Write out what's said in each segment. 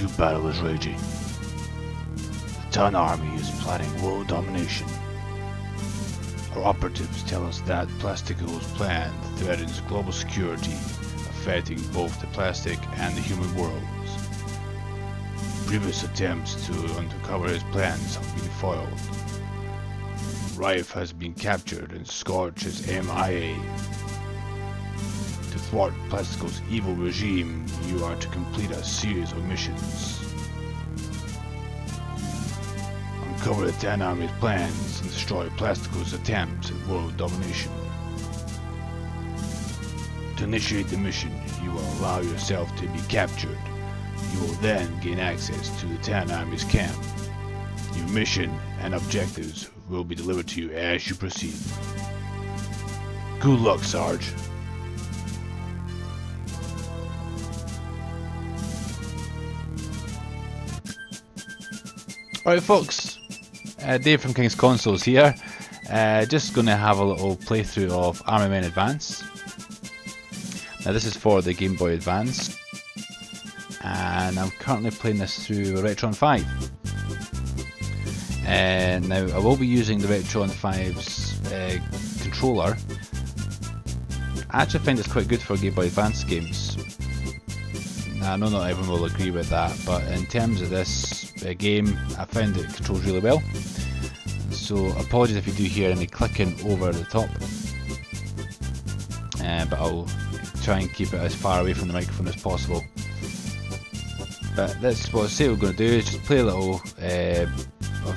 new battle is raging. The Tan army is planning world domination. Our operatives tell us that Plastico's plan threatens global security, affecting both the plastic and the human worlds. Previous attempts to uncover his plans have been foiled. Rife has been captured and Scorch is MIA. To thwart Plastico's evil regime, you are to complete a series of missions. Uncover the Tan Army's plans and destroy Plastico's attempts at world domination. To initiate the mission, you will allow yourself to be captured. You will then gain access to the Tan Army's camp. Your mission and objectives will be delivered to you as you proceed. Good luck, Sarge. Alright folks, Dave from King's Consoles here. Just going to have a little playthrough of Army Men Advance. Now this is for the Game Boy Advance, and I'm currently playing this through Retron 5. And now I will be using the Retron 5's controller. I actually find it's quite good for Game Boy Advance games. Now, I know not everyone will agree with that, but in terms of this game, I found it controls really well. So apologies if you do hear any clicking over the top, but I'll try and keep it as far away from the microphone as possible. But that's what I say we're going to do, is just play a little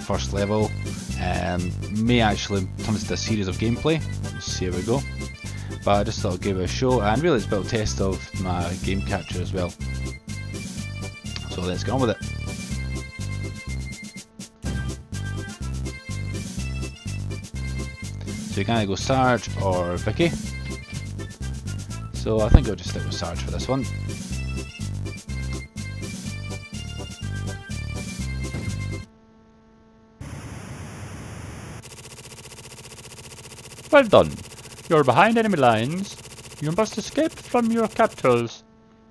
first level, may actually come to a series of gameplay. Let's see how we go. But I just thought I'd give it a show, and really it's a bit of a test of my game capture as well. So let's get on with it. So you can either go Sarge or Vicky. So I think I'll just stick with Sarge for this one. Well done. You're behind enemy lines. You must escape from your captors.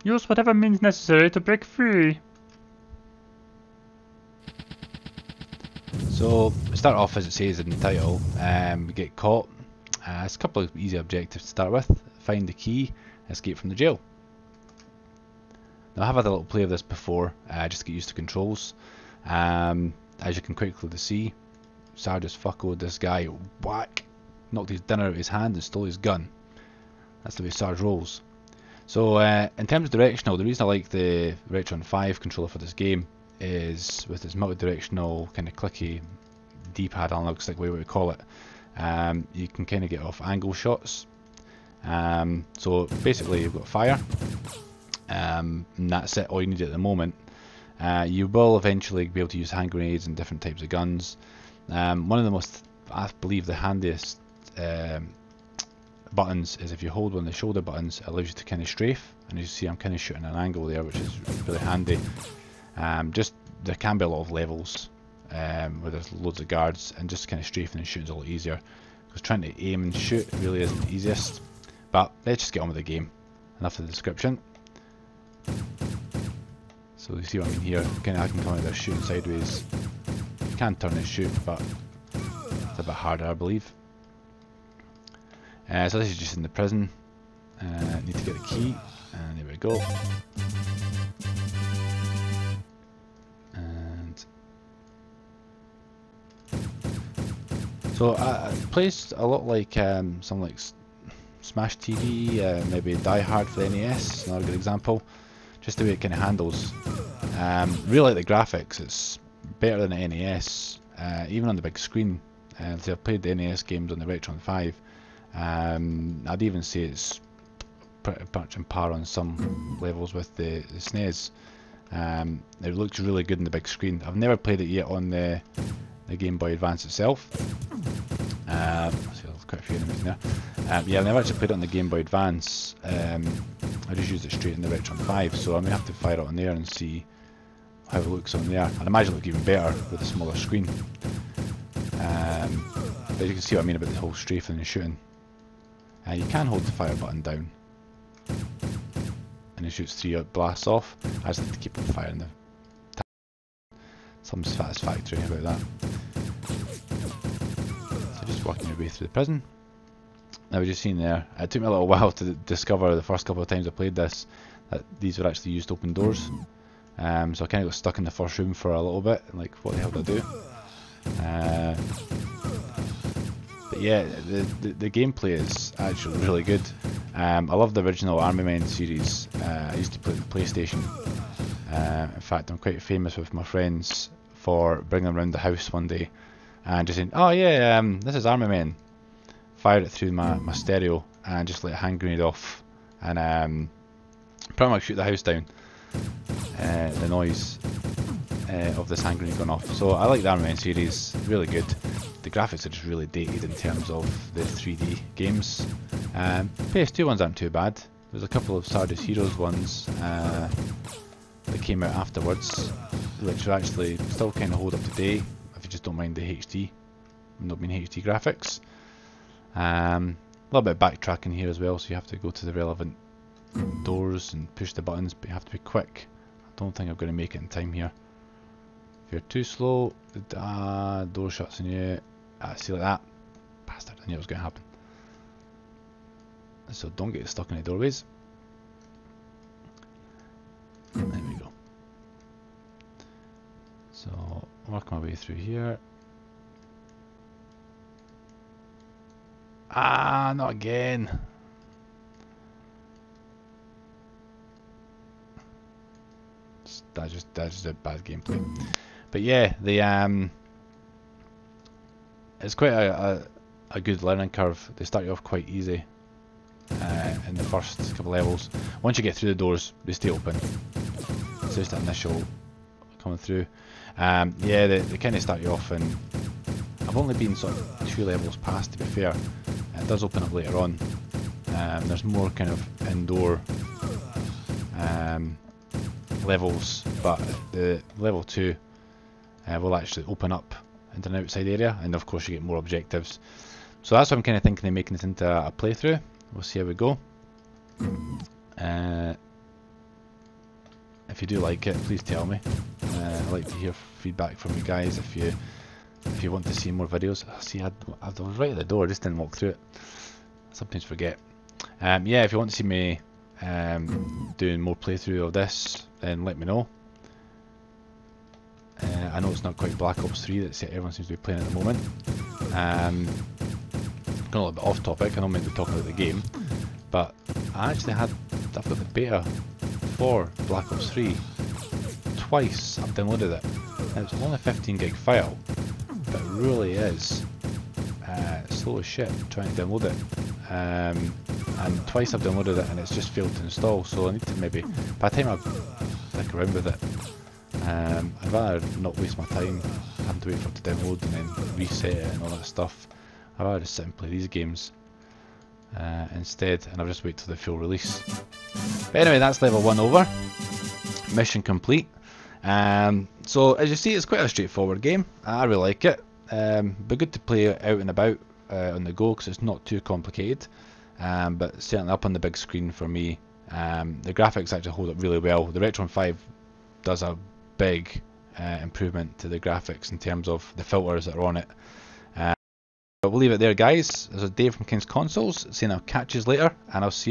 Use whatever means necessary to break free. So we start off as it says in the title. We get caught. It's a couple of easy objectives to start with. Find the key, escape from the jail. Now I have had a little play of this before, just to get used to controls. As you can quickly see, Sarge just fuckoed this guy, whack, knocked his dinner out of his hand and stole his gun. That's the way Sarge rolls. So in terms of directional, the reason I like the Retron 5 controller for this game is with its multi-directional kind of clicky D-pad analog stick, way we call it. You can kind of get off angle shots. So basically you've got fire, and that's it, all you need at the moment. You will eventually be able to use hand grenades and different types of guns. One of the most, I believe the handiest buttons is if you hold one of the shoulder buttons, it allows you to kind of strafe, and as you see I'm kind of shooting an angle there, which is really handy. Just there can be a lot of levels where there's loads of guards, and just kind of strafing and shooting is a lot easier, because trying to aim and shoot really isn't the easiest. But let's just get on with the game. Enough of the description. So you see what I mean here, kind of I can come out there shooting sideways. You can turn and shoot, but it's a bit harder I believe. So this is just in the prison. Need to get the key, and there we go. And so it plays a lot like something like Smash TV, maybe Die Hard for the NES, another good example. Just the way it kind of handles. Really like the graphics, it's better than the NES, even on the big screen. So I've played the NES games on the Retron 5. I'd even say it's pretty much on par on some levels with the SNES. It looks really good on the big screen. I've never played it yet on the Game Boy Advance itself. So there's quite a few enemies in there. Yeah, I've never actually played it on the Game Boy Advance. I just used it straight in the Retron 5, so I may have to fire it on there and see how it looks on there. I'd imagine it would look even better with a smaller screen. But you can see what I mean about the whole strafing and shooting. You can hold the fire button down, and it shoots 3 blasts off. I just like to keep on firing Some satisfactory about that. So just working your way through the prison. Now we just seen there, it took me a little while to discover the first couple of times I played this that these were actually used open doors. So I kind of got stuck in the first room for a little bit, and like, what the hell do I do? But yeah, the gameplay is actually really good. I love the original Army Men series. I used to play the PlayStation. In fact, I'm quite famous with my friends for bringing them around the house one day and just saying, "Oh yeah, this is Army Men." Fire it through my stereo and just let a hand grenade off, and pretty much shoot the house down. The noise of this hand grenade going off. So I like the Army Men series, really good. The graphics are just really dated in terms of the 3D games. PS2 ones aren't too bad. There's a couple of Sardis Heroes ones that came out afterwards, which are actually still kind of hold up to date if you just don't mind the HD, not being HD graphics. A little bit of backtracking here as well, so you have to go to the relevant doors and push the buttons, but you have to be quick. I don't think I'm going to make it in time here. If you're too slow, the door shuts on you. See, like that. Bastard, I knew it was going to happen. So don't get stuck in the doorways. There we go. So work my way through here. Not again. That's just a bad gameplay. But yeah, the it's quite a good learning curve. They start you off quite easy in the first couple levels. Once you get through the doors, they stay open. It's just that initial coming through. Yeah, they kind of start you off, and I've only been sort of 2 levels past, to be fair. It does open up later on. There's more kind of indoor levels, but the level 2 will actually open up into an outside area, and of course you get more objectives. So that's what I'm kind of thinking of making this into a playthrough. We'll see how we go. If you do like it, please tell me. I'd like to hear feedback from you guys if you want to see more videos. See, I was right at the door, I just didn't walk through it. I sometimes forget. Yeah, if you want to see me doing more playthrough of this, then let me know. I know it's not quite Black Ops 3 that everyone seems to be playing at the moment. Going a little bit off topic, I don't mean to be talking about the game, but I've got the beta for Black Ops 3 twice. I've downloaded it, and it's only a 15 gig file, but it really is slow as shit trying to download it. And twice I've downloaded it and it's just failed to install, so I need to maybe, by the time I stick around with it, I'd rather not waste my time having to wait for it to download and then reset it and all that stuff. I'd rather just sit and play these games instead, and I'll just wait till the full release. But anyway, that's level 1 over. Mission complete. So as you see, it's quite a straightforward game. I really like it. But good to play out and about on the go because it's not too complicated. But certainly up on the big screen for me, the graphics actually hold up really well. The Retron 5 does a big improvement to the graphics in terms of the filters that are on it. But we'll leave it there, guys. This is Dave from King's Consoles saying I'll catch you later, and I'll see you